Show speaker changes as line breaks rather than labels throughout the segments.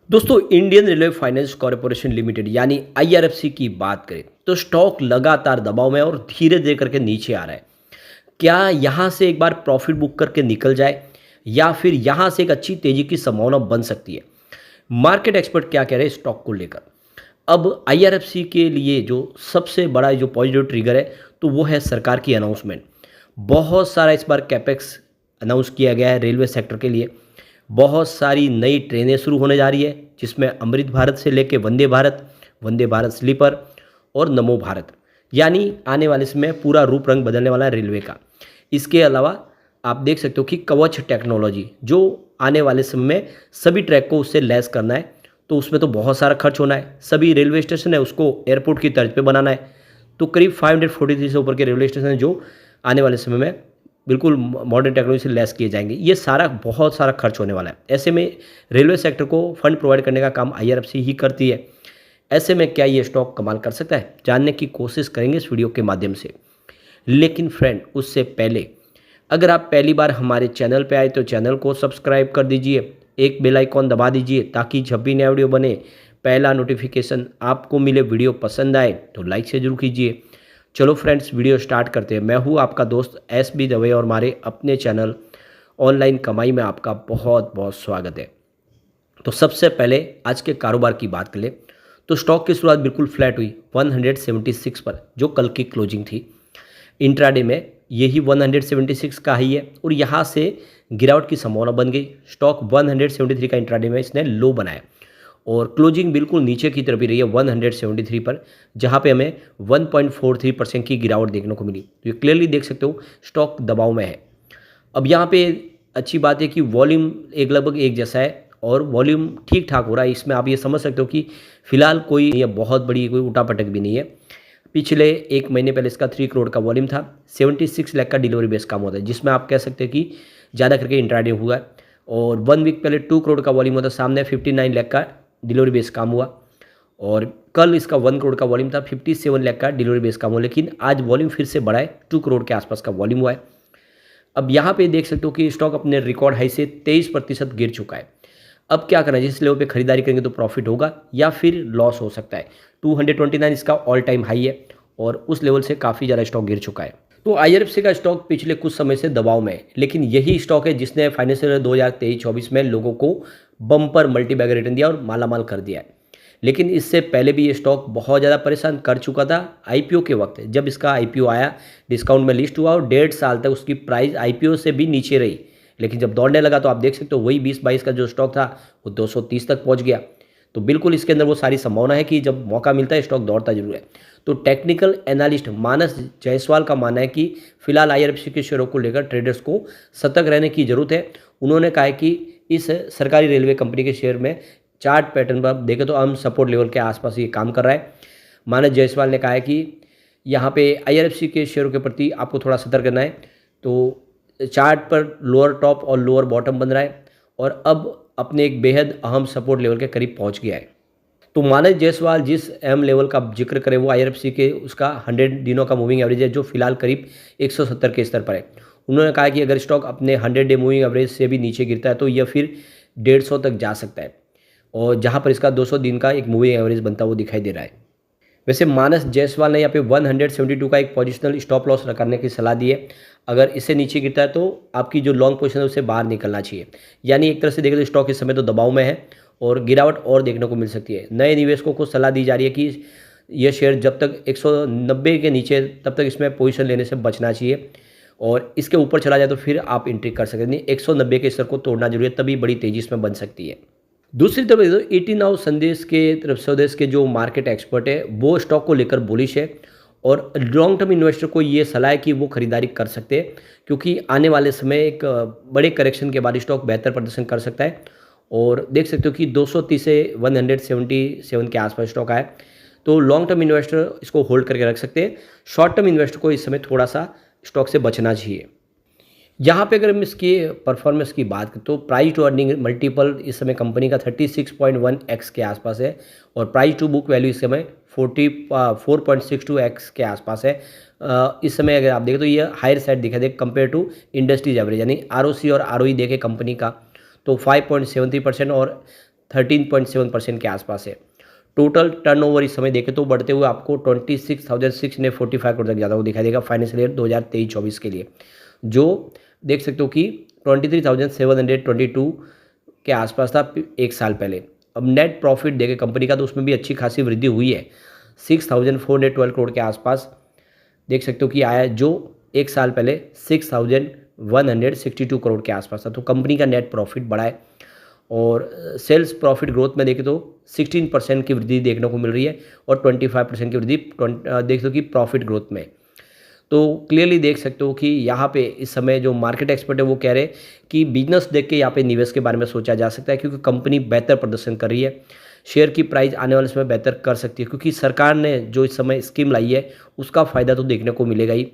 दोस्तों Indian railway finance corporation limited यानी IRFC की बात करें तो स्टॉक लगातार दबाव में और धीरे धीरे करके नीचे आ रहा है। क्या यहाँ से एक बार प्रॉफिट बुक करके निकल जाए या फिर यहाँ से एक अच्छी तेजी की संभावना बन सकती है? मार्केट एक्सपर्ट क्या कह रहे हैं स्टॉक को लेकर? अब आईआरएफसी के लिए जो सबसे बड़ा जो पॉजिटिव ट्रिगर है तो वो है सरकार की अनाउंसमेंट। बहुत सारा इस बार कैपेक्स अनाउंस किया गया है रेलवे सेक्टर के लिए। बहुत सारी नई ट्रेनें शुरू होने जा रही है जिसमें अमृत भारत से लेके वंदे भारत स्लीपर और नमो भारत, यानी आने वाले समय पूरा रूप रंग बदलने वाला है रेलवे का। इसके अलावा आप देख सकते हो कि कवच टेक्नोलॉजी जो आने वाले समय में सभी ट्रैक को उससे लैस करना है, तो उसमें तो बहुत सारा खर्च होना है। सभी रेलवे स्टेशन है उसको एयरपोर्ट की तर्ज पे बनाना है, तो करीब 543 से ऊपर के रेलवे स्टेशन हैं जो आने वाले समय में बिल्कुल मॉडर्न टेक्नोलॉजी से लैस किए जाएंगे। ये सारा बहुत सारा खर्च होने वाला है। ऐसे में रेलवे सेक्टर को फंड प्रोवाइड करने का काम आईआरएफसी ही करती है। ऐसे में क्या ये स्टॉक कमाल कर सकता है, जानने की कोशिश करेंगे इस वीडियो के माध्यम से। लेकिन फ्रेंड उससे पहले अगर आप पहली बार हमारे चैनल पे आए तो चैनल को सब्सक्राइब कर दीजिए, एक बेल आइकॉन दबा दीजिए ताकि जब भी नया वीडियो बने पहला नोटिफिकेशन आपको मिले। वीडियो पसंद आए तो लाइक से जरूर कीजिए। चलो फ्रेंड्स वीडियो स्टार्ट करते हैं। मैं हूँ आपका दोस्त एस बी दवे और हमारे अपने चैनल ऑनलाइन कमाई में आपका बहुत बहुत स्वागत है। तो सबसे पहले आज के कारोबार की बात करें तो स्टॉक की शुरुआत बिल्कुल फ्लैट हुई 176 पर, जो कल की क्लोजिंग थी। इंट्राडे में यही 176 का ही है और यहाँ से गिरावट की संभावना बन गई। स्टॉक 173 का इंट्राडे में इसने लो बनाया और क्लोजिंग बिल्कुल नीचे की तरफ ही रही है 173 पर, जहाँ पे हमें 1.43% की गिरावट देखने को मिली। तो ये क्लियरली देख सकते हो स्टॉक दबाव में है। अब यहाँ पे अच्छी बात है कि वॉल्यूम एक लगभग एक जैसा है और वॉल्यूम ठीक ठाक हो रहा है। इसमें आप ये समझ सकते हो कि फिलहाल कोई ये बहुत बड़ी कोई उठापटक भी नहीं है। पिछले एक महीने पहले इसका 3 करोड़ का वॉल्यूम था, 76 लाख का डिलीवरी बेस काम होता है, जिसमें आप कह सकते हैं कि ज़्यादा करके इंट्राडे हुआ है। और 1 वीक पहले 2 करोड़ का वॉल्यूम होता, सामने 59 लाख का डिलीवरी बेस काम हुआ। और कल इसका 1 करोड़ का वॉल्यूम था, 57 लाख का डिलीवरी बेस काम हुआ। लेकिन आज वॉल्यूम फिर से बढ़ा है, 2 करोड़ के आसपास का वॉल्यूम हुआ है। अब यहाँ पे देख सकते हो कि स्टॉक अपने रिकॉर्ड हाई से 23% गिर चुका है। अब क्या करना है, जिस लेवल पे खरीदारी करेंगे तो प्रॉफिट होगा या फिर लॉस हो सकता है। 229 इसका ऑल टाइम हाई है और उस लेवल से काफ़ी ज़्यादा स्टॉक गिर चुका है। तो आईआरएफसी का स्टॉक पिछले कुछ समय से दबाव में है, लेकिन यही स्टॉक है जिसने फाइनेंशियल ईयर 2023-24 में लोगों को बम्पर मल्टीबैगर रिटर्न दिया और मालामाल कर दिया है। लेकिन इससे पहले भी ये स्टॉक बहुत ज़्यादा परेशान कर चुका था आईपीओ के वक्त। जब इसका आईपीओ आया, डिस्काउंट में लिस्ट हुआ और 1.5 साल तक उसकी प्राइस आईपीओ से भी नीचे रही। लेकिन जब दौड़ने लगा तो आप देख सकते हो वही 20-22 का जो स्टॉक था वो 230 तक पहुंच गया। तो बिल्कुल इसके अंदर वो सारी संभावना है कि जब मौका मिलता है स्टॉक दौड़ता जरूर है। तो टेक्निकल एनालिस्ट मानस जायसवाल का मानना है कि फिलहाल आईआरएफसी के शेयरों को लेकर ट्रेडर्स को सतर्क रहने की जरूरत है। उन्होंने कहा है कि इस सरकारी रेलवे कंपनी के शेयर में चार्ट पैटर्न पर देखें तो हम सपोर्ट लेवल के आसपास ये काम कर रहा है। मानस जायसवाल ने कहा है कि यहाँ पे आईआरएफसी के शेयरों के प्रति आपको थोड़ा सतर्क रहना है। तो चार्ट पर लोअर टॉप और लोअर बॉटम बन रहा है और अब अपने एक बेहद अहम सपोर्ट लेवल के करीब पहुंच गया है। तो मानस जायसवाल जिस अहम लेवल का जिक्र करें वो आईआरएफसी के उसका 100 दिनों का मूविंग एवरेज है, जो फिलहाल करीब 170 के स्तर पर है। उन्होंने कहा कि अगर स्टॉक अपने 100 डे मूविंग एवरेज से भी नीचे गिरता है तो यह फिर 150 तक जा सकता है, और जहां पर इसका 200 दिन का एक मूविंग एवरेज बनता वो दिखाई दे रहा है। वैसे मानस जायसवाल ने यहाँ पे 172 का एक पोजिशनल स्टॉप लॉस रखने की सलाह दी है। अगर इससे नीचे गिरता है तो आपकी जो लॉन्ग पोजीशन है उससे बाहर निकलना चाहिए। यानी एक तरह से देखें तो स्टॉक इस समय तो दबाव में है और गिरावट और देखने को मिल सकती है। नए निवेशकों को सलाह दी जा रही है कि यह शेयर जब तक 190 के नीचे तब तक इसमें पोजीशन लेने से बचना चाहिए, और इसके ऊपर चला जाए तो फिर आप एंट्री कर सकते हैं। 190 के स्तर को तोड़ना जरूरी है, तभी बड़ी तेजी इसमें बन सकती है। दूसरी तरफ 80 नाउ संदेश के तरफ स्वदेश के जो मार्केट एक्सपर्ट है वो स्टॉक को लेकर बुलिश है और लॉन्ग टर्म इन्वेस्टर को ये सलाह है कि वो खरीदारी कर सकते हैं, क्योंकि आने वाले समय एक बड़े करेक्शन के बाद स्टॉक बेहतर प्रदर्शन कर सकता है। और देख सकते हो कि 230 से 177 के आसपास स्टॉक आया। तो लॉन्ग टर्म इन्वेस्टर इसको होल्ड करके रख सकते हैं। शॉर्ट टर्म इन्वेस्टर को इस समय थोड़ा सा स्टॉक से बचना चाहिए। यहाँ पे अगर हम इसकी परफॉर्मेंस की बात करें तो प्राइस टू अर्निंग मल्टीपल इस समय कंपनी का 36.1x के आसपास है और प्राइस टू बुक वैल्यू इस समय 4.62x के आसपास है। इस समय अगर आप देखें तो ये हायर साइड दिखा दे कंपेयर टू इंडस्ट्रीज एवरेज, यानी आरओसी और आरओई देखें कंपनी का तो 5.73% और 13.7% के आसपास है। टोटल टर्नओवर इस समय देखें तो बढ़ते हुए आपको 26,645 करोड़ तक ज़्यादा वो दिखाई देगा फाइनेंशियल ईयर 2023-24 के लिए, जो देख सकते हो कि 23,722 के आसपास था एक साल पहले। अब नेट प्रॉफिट देखें कंपनी का तो उसमें भी अच्छी खासी वृद्धि हुई है, 6,412 करोड़ के आसपास देख सकते हो कि आया है, जो एक साल पहले 6,162 करोड़ के आसपास था। तो कंपनी का नेट प्रॉफिट बढ़ा है और सेल्स प्रॉफिट ग्रोथ में देखें तो 16% की वृद्धि देखने को मिल रही है और 25% की वृद्धि देख सकते हो कि प्रॉफिट ग्रोथ में। तो क्लियरली देख सकते हो कि यहाँ पे इस समय जो मार्केट एक्सपर्ट है वो कह रहे हैं कि बिजनेस देख के यहाँ पे निवेश के बारे में सोचा जा सकता है, क्योंकि कंपनी बेहतर प्रदर्शन कर रही है। शेयर की प्राइस आने वाले समय बेहतर कर सकती है, क्योंकि सरकार ने जो इस समय स्कीम लाई है उसका फ़ायदा तो देखने को मिलेगा ही।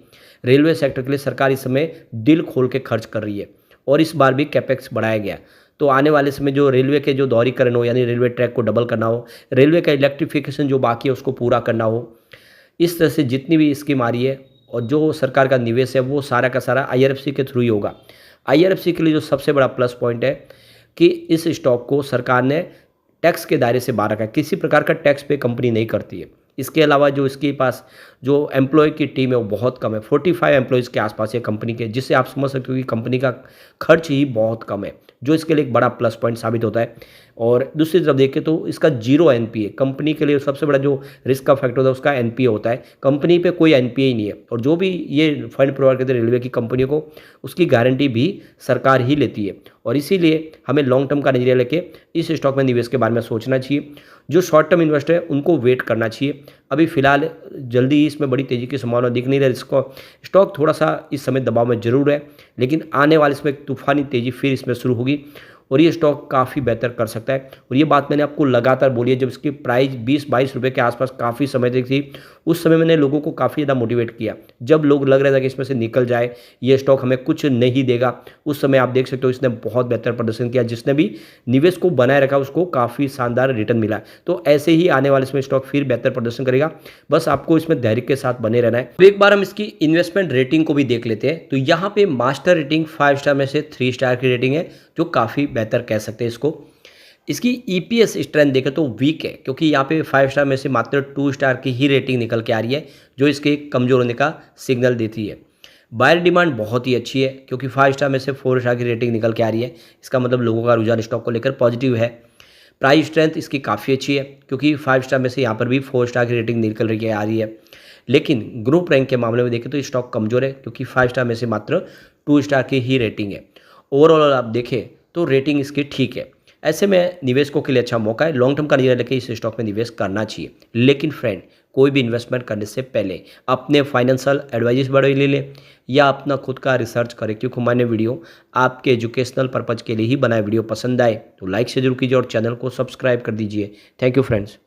रेलवे सेक्टर के लिए सरकार इस समय दिल खोल के खर्च कर रही है और इस बार भी कैपेक्स बढ़ाया गया। तो आने वाले समय जो रेलवे के जो दोहरीकरण हो, यानी रेलवे ट्रैक को डबल करना हो, रेलवे का इलेक्ट्रिफिकेशन जो बाकी है उसको पूरा करना हो, इस तरह से जितनी भी स्कीम आ रही है और जो सरकार का निवेश है वो सारा का सारा आईआरएफसी के थ्रू ही होगा। आईआरएफसी के लिए जो सबसे बड़ा प्लस पॉइंट है कि इस स्टॉक को सरकार ने टैक्स के दायरे से बाहर रखा है, किसी प्रकार का टैक्स पे कंपनी नहीं करती है। इसके अलावा जो इसके पास जो एम्प्लॉय की टीम है वो बहुत कम है, 45 एम्प्लॉयज़ के आसपास है कंपनी के, जिससे आप समझ सकते हो कि कंपनी का खर्च ही बहुत कम है, जो इसके लिए एक बड़ा प्लस पॉइंट साबित होता है। और दूसरी तरफ देखें तो इसका जीरो एनपीए, कंपनी के लिए सबसे बड़ा जो रिस्क का फैक्टर होता है उसका एनपीए होता है। कंपनी पे कोई एनपीए ही नहीं है और जो भी ये फंड प्रोवाइड करते हैं रेलवे की कंपनियों को, उसकी गारंटी भी सरकार ही लेती है। और इसीलिए हमें लॉन्ग टर्म का नजरिया लेके इस स्टॉक में निवेश के बारे में सोचना चाहिए। जो शॉर्ट टर्म इन्वेस्टर है उनको वेट करना चाहिए। अभी फिलहाल जल्दी ही इसमें बड़ी तेज़ी की संभावना दिख नहीं रही, इसको स्टॉक थोड़ा सा इस समय दबाव में जरूर है, लेकिन आने वाले इसमें एक तूफानी तेज़ी फिर इसमें शुरू होगी और ये स्टॉक काफ़ी बेहतर कर सकता है। और ये बात मैंने आपको लगातार बोली है, जब इसकी प्राइस 20-22 रुपये के आसपास काफ़ी समय तक थी, उस समय मैंने लोगों को काफ़ी ज़्यादा मोटिवेट किया। जब लोग लग रहा था कि इसमें से निकल जाए, ये स्टॉक हमें कुछ नहीं देगा, उस समय आप देख सकते हो इसने बहुत बेहतर प्रदर्शन किया। जिसने भी निवेश को बनाए रखा उसको काफ़ी शानदार रिटर्न मिला। तो ऐसे ही आने वाले इसमें स्टॉक फिर बेहतर प्रदर्शन करेगा, बस आपको इसमें धैर्य के साथ बने रहना है। तो एक बार हम इसकी इन्वेस्टमेंट रेटिंग को भी देख लेते हैं। तो यहाँ पे मास्टर रेटिंग 5 स्टार में से 3 स्टार की रेटिंग है, जो काफ़ी बेहतर कह सकते हैं इसको। इसकी ईपीएस स्ट्रेंथ देखें तो वीक है, क्योंकि यहाँ पे 5 स्टार में से मात्र 2 स्टार की ही रेटिंग निकल के आ रही है, जो इसके कमज़ोर होने का सिग्नल देती है। बायर डिमांड बहुत ही अच्छी है, क्योंकि 5 स्टार में से 4 स्टार की रेटिंग निकल के आ रही है। इसका मतलब लोगों का रुझान स्टॉक को लेकर पॉजिटिव है। प्राइस स्ट्रेंथ इसकी काफ़ी अच्छी है, क्योंकि 5 स्टार में से यहाँ पर भी 4 स्टार की रेटिंग निकल रही आ रही है। लेकिन ग्रुप रैंक के मामले में देखें तो स्टॉक कमज़ोर है, क्योंकि 5 स्टार में से मात्र 2 स्टार की ही रेटिंग है। ओवरऑल आप देखें तो रेटिंग इसकी ठीक है। ऐसे में निवेशकों के लिए अच्छा मौका है, लॉन्ग टर्म का नजरिया लेकर इस स्टॉक में निवेश करना चाहिए। लेकिन फ्रेंड, कोई भी इन्वेस्टमेंट करने से पहले अपने फाइनेंशियल एडवाइस बड़े ले ले या अपना खुद का रिसर्च करें, क्योंकि मैंने वीडियो आपके एजुकेशनल पर्पज़ के लिए ही बनाए। वीडियो पसंद आए तो लाइक से जरूर कीजिए और चैनल को सब्सक्राइब कर दीजिए। Thank you friends.